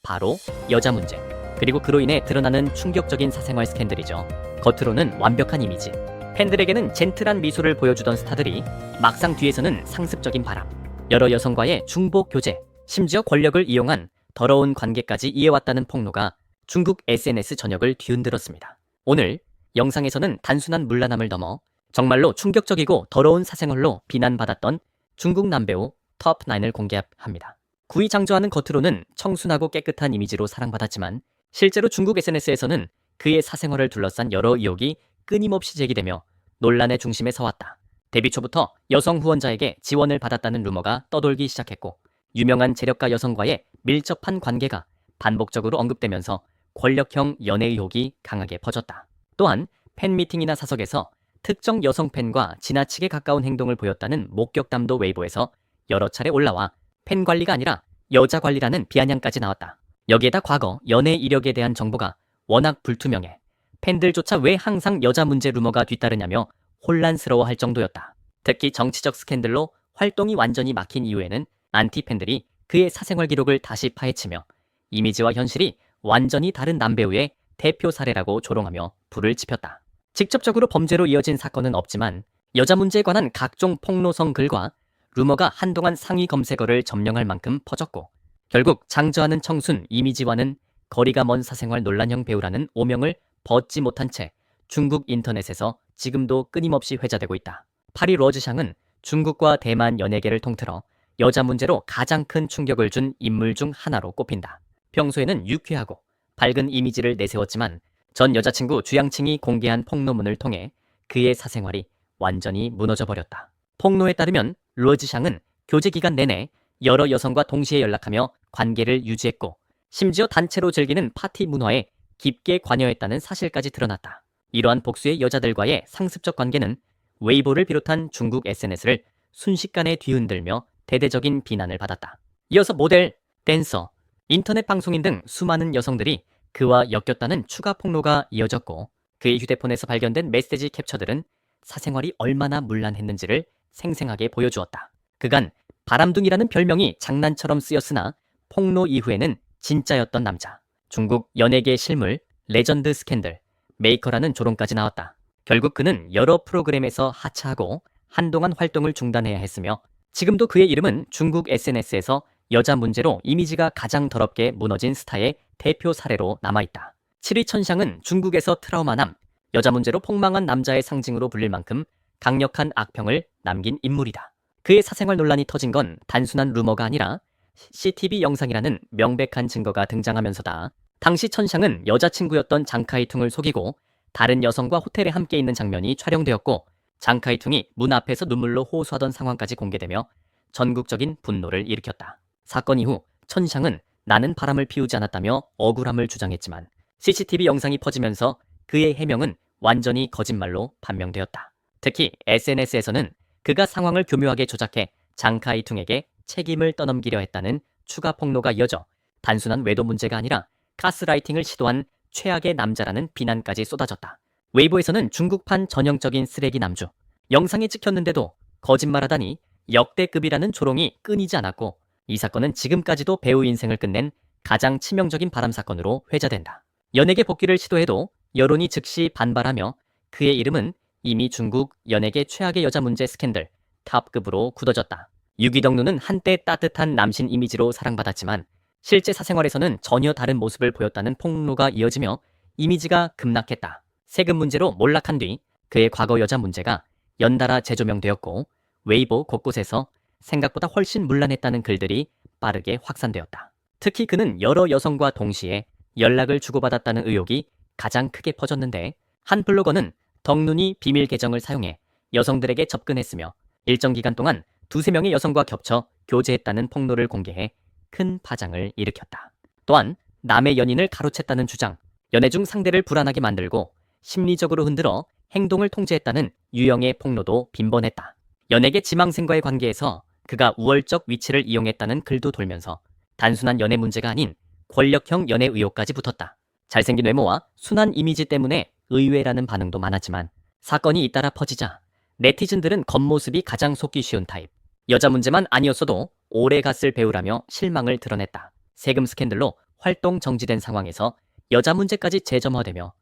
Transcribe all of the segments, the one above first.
바로 여자 문제. 그리고 그로 인해 드러나는 충격적인 사생활 스캔들이죠. 겉으로는 완벽한 이미지, 팬들에게는 젠틀한 미소를 보여주던 스타들이 막상 뒤에서는 상습적인 바람, 여러 여성과의 중복 교제, 심지어 권력을 이용한 더러운 관계까지 이어왔다는 폭로가 중국 SNS 전역을 뒤흔들었습니다. 오늘 영상에서는 단순한 문란함을 넘어 정말로 충격적이고 더러운 사생활로 비난받았던 중국 남배우 톱9을 공개합니다. 구이장저하는 겉으로는 청순하고 깨끗한 이미지로 사랑받았지만 실제로 중국 SNS에서는 그의 사생활을 둘러싼 여러 의혹이 끊임없이 제기되며 논란의 중심에 서왔다. 데뷔 초부터 여성 후원자에게 지원을 받았다는 루머가 떠돌기 시작했고 유명한 재력가 여성과의 밀접한 관계가 반복적으로 언급되면서 권력형 연애 의혹이 강하게 퍼졌다. 또한 팬미팅이나 사석에서 특정 여성 팬과 지나치게 가까운 행동을 보였다는 목격담도 웨이보에서 여러 차례 올라와 팬 관리가 아니라 여자 관리라는 비아냥까지 나왔다. 여기에다 과거 연애 이력에 대한 정보가 워낙 불투명해 팬들조차 왜 항상 여자 문제 루머가 뒤따르냐며 혼란스러워할 정도였다. 특히 정치적 스캔들로 활동이 완전히 막힌 이후에는 안티 팬들이 그의 사생활 기록을 다시 파헤치며 이미지와 현실이 완전히 다른 남배우의 대표 사례라고 조롱하며 불을 지폈다. 직접적으로 범죄로 이어진 사건은 없지만 여자 문제에 관한 각종 폭로성 글과 루머가 한동안 상위 검색어를 점령할 만큼 퍼졌고 결국 장저하는 청순 이미지와는 거리가 먼 사생활 논란형 배우라는 오명을 벗지 못한 채 중국 인터넷에서 지금도 끊임없이 회자되고 있다. 파리 러즈샹은 중국과 대만 연예계를 통틀어 여자 문제로 가장 큰 충격을 준 인물 중 하나로 꼽힌다. 평소에는 유쾌하고 밝은 이미지를 내세웠지만 전 여자친구 주양칭이 공개한 폭로문을 통해 그의 사생활이 완전히 무너져버렸다. 폭로에 따르면 러즈샹은 교제 기간 내내 여러 여성과 동시에 연락하며 관계를 유지했고 심지어 단체로 즐기는 파티 문화에 깊게 관여했다는 사실까지 드러났다. 이러한 복수의 여자들과의 상습적 관계는 웨이보를 비롯한 중국 SNS를 순식간에 뒤흔들며 대대적인 비난을 받았다. 이어서 모델, 댄서, 인터넷 방송인 등 수많은 여성들이 그와 엮였다는 추가 폭로가 이어졌고 그의 휴대폰에서 발견된 메시지 캡처들은 사생활이 얼마나 문란했는지를 생생하게 보여주었다. 그간 바람둥이라는 별명이 장난처럼 쓰였으나 폭로 이후에는 진짜였던 남자. 중국 연예계 실물, 레전드 스캔들, 메이커라는 조롱까지 나왔다. 결국 그는 여러 프로그램에서 하차하고 한동안 활동을 중단해야 했으며 지금도 그의 이름은 중국 SNS에서 여자 문제로 이미지가 가장 더럽게 무너진 스타의 대표 사례로 남아있다. 7위 천샹은 중국에서 트라우마남, 여자 문제로 폭망한 남자의 상징으로 불릴 만큼 강력한 악평을 남긴 인물이다. 그의 사생활 논란이 터진 건 단순한 루머가 아니라 CCTV 영상이라는 명백한 증거가 등장하면서다. 당시 천샹은 여자친구였던 장카이퉁을 속이고 다른 여성과 호텔에 함께 있는 장면이 촬영되었고 장카이퉁이 문 앞에서 눈물로 호소하던 상황까지 공개되며 전국적인 분노를 일으켰다. 사건 이후 천샹은 나는 바람을 피우지 않았다며 억울함을 주장했지만 CCTV 영상이 퍼지면서 그의 해명은 완전히 거짓말로 판명되었다. 특히 SNS에서는 그가 상황을 교묘하게 조작해 장카이퉁에게 책임을 떠넘기려 했다는 추가 폭로가 이어져 단순한 외도 문제가 아니라 가스라이팅을 시도한 최악의 남자라는 비난까지 쏟아졌다. 웨이보에서는 중국판 전형적인 쓰레기 남주, 영상에 찍혔는데도 거짓말하다니 역대급이라는 조롱이 끊이지 않았고 이 사건은 지금까지도 배우 인생을 끝낸 가장 치명적인 바람 사건으로 회자된다. 연예계 복귀를 시도해도 여론이 즉시 반발하며 그의 이름은 이미 중국 연예계 최악의 여자 문제 스캔들 탑급으로 굳어졌다. 유기덕루는 한때 따뜻한 남신 이미지로 사랑받았지만 실제 사생활에서는 전혀 다른 모습을 보였다는 폭로가 이어지며 이미지가 급락했다. 세금 문제로 몰락한 뒤 그의 과거 여자 문제가 연달아 재조명되었고 웨이보 곳곳에서 생각보다 훨씬 문란했다는 글들이 빠르게 확산되었다. 특히 그는 여러 여성과 동시에 연락을 주고받았다는 의혹이 가장 크게 퍼졌는데 한 블로거는 덕눈이 비밀 계정을 사용해 여성들에게 접근했으며 일정 기간 동안 두세 명의 여성과 겹쳐 교제했다는 폭로를 공개해 큰 파장을 일으켰다. 또한 남의 연인을 가로챘다는 주장, 연애 중 상대를 불안하게 만들고 심리적으로 흔들어 행동을 통제했다는 유형의 폭로도 빈번했다. 연예계 지망생과의 관계에서 그가 우월적 위치를 이용했다는 글도 돌면서 단순한 연애 문제가 아닌 권력형 연애 의혹까지 붙었다. 잘생긴 외모와 순한 이미지 때문에 의외라는 반응도 많았지만 사건이 잇따라 퍼지자 네티즌들은 겉모습이 가장 속기 쉬운 타입, 여자 문제만 아니었어도 오래 갔을 배우라며 실망을 드러냈다. 세금 스캔들로 활동 정지된 상황에서 여자 문제까지 재점화되며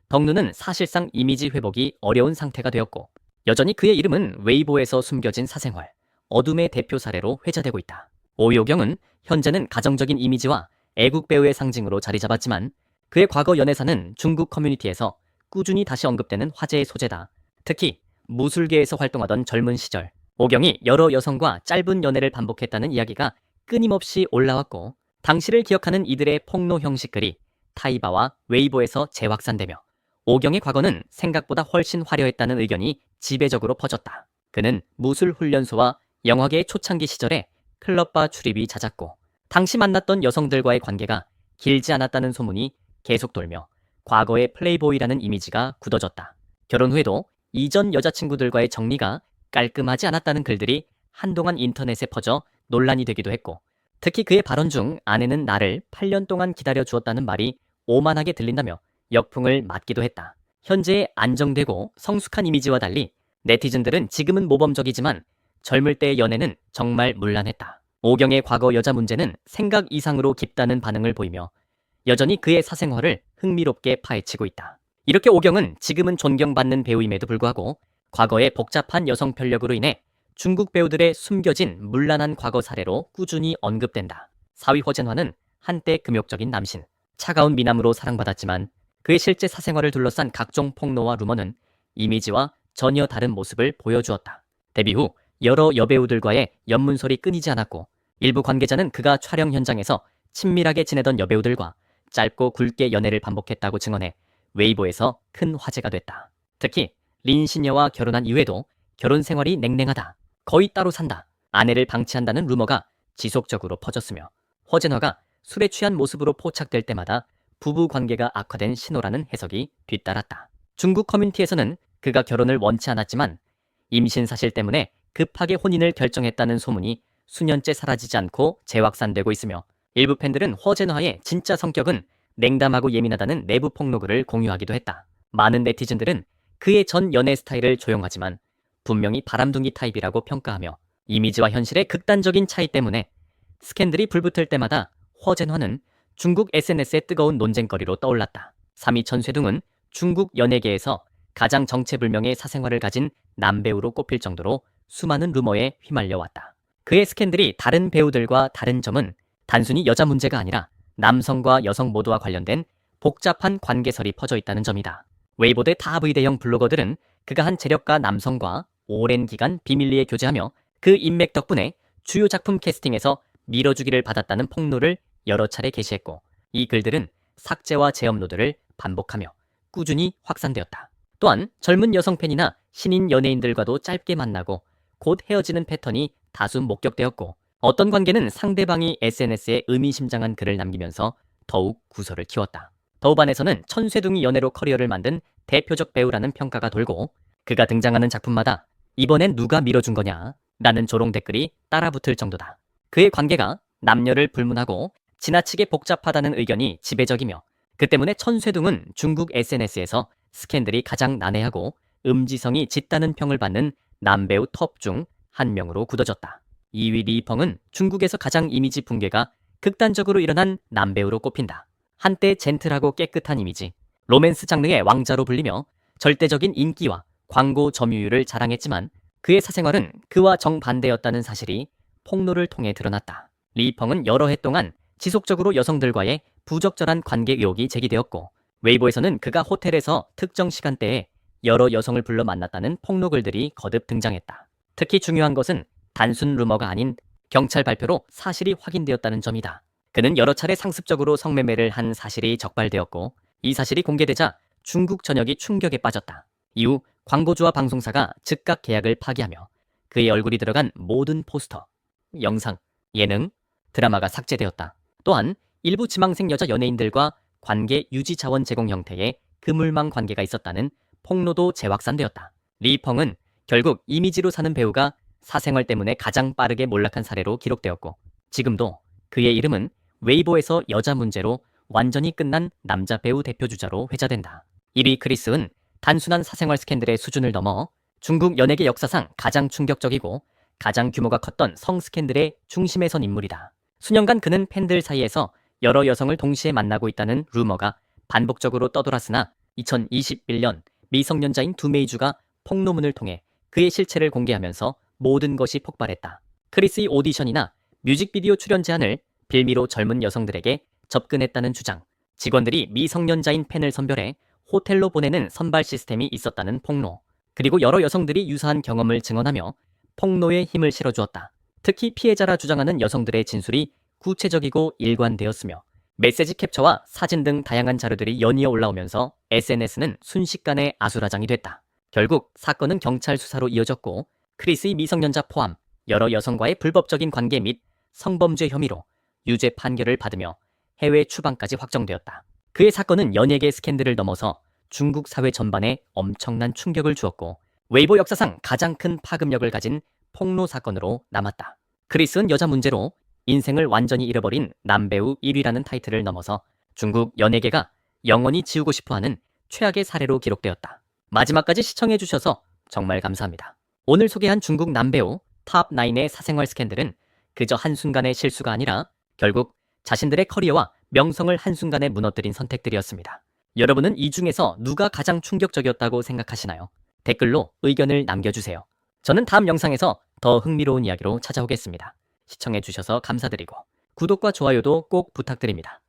덕루는 사실상 이미지 회복이 어려운 상태가 되었고 여전히 그의 이름은 웨이보에서 숨겨진 사생활, 어둠의 대표 사례로 회자되고 있다. 오요경은 현재는 가정적인 이미지와 애국 배우의 상징으로 자리 잡았지만 그의 과거 연애사는 중국 커뮤니티에서 꾸준히 다시 언급되는 화제의 소재다. 특히 무술계에서 활동하던 젊은 시절 오경이 여러 여성과 짧은 연애를 반복했다는 이야기가 끊임없이 올라왔고 당시를 기억하는 이들의 폭로 형식 글이 타이바와 웨이보에서 재확산되며 오경의 과거는 생각보다 훨씬 화려했다는 의견이 지배적으로 퍼졌다. 그는 무술훈련소와 영화계의 초창기 시절에 클럽바 출입이 잦았고 당시 만났던 여성들과의 관계가 길지 않았다는 소문이 계속 돌며 과거의 플레이보이라는 이미지가 굳어졌다. 결혼 후에도 이전 여자친구들과의 정리가 깔끔하지 않았다는 글들이 한동안 인터넷에 퍼져 논란이 되기도 했고 특히 그의 발언 중 아내는 나를 8년 동안 기다려 주었다는 말이 오만하게 들린다며 역풍을 맞기도 했다. 현재의 안정되고 성숙한 이미지와 달리 네티즌들은 지금은 모범적이지만 젊을 때의 연애는 정말 문란했다. 오경의 과거 여자 문제는 생각 이상으로 깊다는 반응을 보이며 여전히 그의 사생활을 흥미롭게 파헤치고 있다. 이렇게 오경은 지금은 존경받는 배우임에도 불구하고 과거의 복잡한 여성 편력으로 인해 중국 배우들의 숨겨진 문란한 과거 사례로 꾸준히 언급된다. 사위 허젠화는 한때 금욕적인 남신, 차가운 미남으로 사랑받았지만 그의 실제 사생활을 둘러싼 각종 폭로와 루머는 이미지와 전혀 다른 모습을 보여주었다. 데뷔 후 여러 여배우들과의 연문설이 끊이지 않았고 일부 관계자는 그가 촬영 현장에서 친밀하게 지내던 여배우들과 짧고 굵게 연애를 반복했다고 증언해 웨이보에서 큰 화제가 됐다. 특히 린신여와 결혼한 이후에도 결혼 생활이 냉랭하다, 거의 따로 산다, 아내를 방치한다는 루머가 지속적으로 퍼졌으며 허젠화가 술에 취한 모습으로 포착될 때마다 부부 관계가 악화된 신호라는 해석이 뒤따랐다. 중국 커뮤니티에서는 그가 결혼을 원치 않았지만 임신 사실 때문에 급하게 혼인을 결정했다는 소문이 수년째 사라지지 않고 재확산되고 있으며 일부 팬들은 허젠화의 진짜 성격은 냉담하고 예민하다는 내부 폭로글을 공유하기도 했다. 많은 네티즌들은 그의 전 연애 스타일을 조용하지만 분명히 바람둥이 타입이라고 평가하며 이미지와 현실의 극단적인 차이 때문에 스캔들이 불붙을 때마다 허젠화는 중국 SNS의 뜨거운 논쟁거리로 떠올랐다. 3위 천쇠둥은 중국 연예계에서 가장 정체불명의 사생활을 가진 남배우로 꼽힐 정도로 수많은 루머에 휘말려왔다. 그의 스캔들이 다른 배우들과 다른 점은 단순히 여자 문제가 아니라 남성과 여성 모두와 관련된 복잡한 관계설이 퍼져 있다는 점이다. 웨이보 대 다브이 대형 블로거들은 그가 한 재력가 남성과 오랜 기간 비밀리에 교제하며 그 인맥 덕분에 주요 작품 캐스팅에서 밀어주기를 받았다는 폭로를 여러 차례 게시했고 이 글들은 삭제와 재업로드를 반복하며 꾸준히 확산되었다. 또한 젊은 여성 팬이나 신인 연예인들과도 짧게 만나고 곧 헤어지는 패턴이 다수 목격되었고 어떤 관계는 상대방이 SNS에 의미심장한 글을 남기면서 더욱 구설을 키웠다. 더우반에서는 천쇠둥이 연애로 커리어를 만든 대표적 배우라는 평가가 돌고 그가 등장하는 작품마다 이번엔 누가 밀어준 거냐 라는 조롱 댓글이 따라붙을 정도다. 그의 관계가 남녀를 불문하고 지나치게 복잡하다는 의견이 지배적이며 그 때문에 천쇠둥은 중국 SNS에서 스캔들이 가장 난해하고 음지성이 짙다는 평을 받는 남배우 톱 중 한 명으로 굳어졌다. 2위 리펑은 중국에서 가장 이미지 붕괴가 극단적으로 일어난 남배우로 꼽힌다. 한때 젠틀하고 깨끗한 이미지, 로맨스 장르의 왕자로 불리며 절대적인 인기와 광고 점유율을 자랑했지만 그의 사생활은 그와 정반대였다는 사실이 폭로를 통해 드러났다. 리펑은 여러 해 동안 지속적으로 여성들과의 부적절한 관계 의혹이 제기되었고 웨이보에서는 그가 호텔에서 특정 시간대에 여러 여성을 불러 만났다는 폭로글들이 거듭 등장했다. 특히 중요한 것은 단순 루머가 아닌 경찰 발표로 사실이 확인되었다는 점이다. 그는 여러 차례 상습적으로 성매매를 한 사실이 적발되었고 이 사실이 공개되자 중국 전역이 충격에 빠졌다. 이후 광고주와 방송사가 즉각 계약을 파기하며 그의 얼굴이 들어간 모든 포스터, 영상, 예능, 드라마가 삭제되었다. 또한 일부 지망생 여자 연예인들과 관계 유지 자원 제공 형태의 그물망 관계가 있었다는 폭로도 재확산되었다. 리펑은 결국 이미지로 사는 배우가 사생활 때문에 가장 빠르게 몰락한 사례로 기록되었고 지금도 그의 이름은 웨이보에서 여자 문제로 완전히 끝난 남자 배우 대표주자로 회자된다. 1위 크리스은 단순한 사생활 스캔들의 수준을 넘어 중국 연예계 역사상 가장 충격적이고 가장 규모가 컸던 성 스캔들의 중심에 선 인물이다. 수년간 그는 팬들 사이에서 여러 여성을 동시에 만나고 있다는 루머가 반복적으로 떠돌았으나 2021년 미성년자인 두 메이주가 폭로문을 통해 그의 실체를 공개하면서 모든 것이 폭발했다. 크리스의 오디션이나 뮤직비디오 출연 제안을 빌미로 젊은 여성들에게 접근했다는 주장, 직원들이 미성년자인 팬을 선별해 호텔로 보내는 선발 시스템이 있었다는 폭로, 그리고 여러 여성들이 유사한 경험을 증언하며 폭로에 힘을 실어주었다. 특히 피해자라 주장하는 여성들의 진술이 구체적이고 일관되었으며 메시지 캡처와 사진 등 다양한 자료들이 연이어 올라오면서 SNS는 순식간에 아수라장이 됐다. 결국 사건은 경찰 수사로 이어졌고 크리스의 미성년자 포함 여러 여성과의 불법적인 관계 및 성범죄 혐의로 유죄 판결을 받으며 해외 추방까지 확정되었다. 그의 사건은 연예계 스캔들을 넘어서 중국 사회 전반에 엄청난 충격을 주었고 웨이보 역사상 가장 큰 파급력을 가진 폭로 사건으로 남았다. 크리스는 여자 문제로 인생을 완전히 잃어버린 남배우 1위라는 타이틀을 넘어서 중국 연예계가 영원히 지우고 싶어하는 최악의 사례로 기록되었다. 마지막까지 시청해주셔서 정말 감사합니다. 오늘 소개한 중국 남배우 탑9의 사생활 스캔들은 그저 한순간의 실수가 아니라 결국 자신들의 커리어와 명성을 한순간에 무너뜨린 선택들이었습니다. 여러분은 이 중에서 누가 가장 충격적이었다고 생각하시나요? 댓글로 의견을 남겨주세요. 저는 다음 영상에서 더 흥미로운 이야기로 찾아오겠습니다. 시청해주셔서 감사드리고 구독과 좋아요도 꼭 부탁드립니다.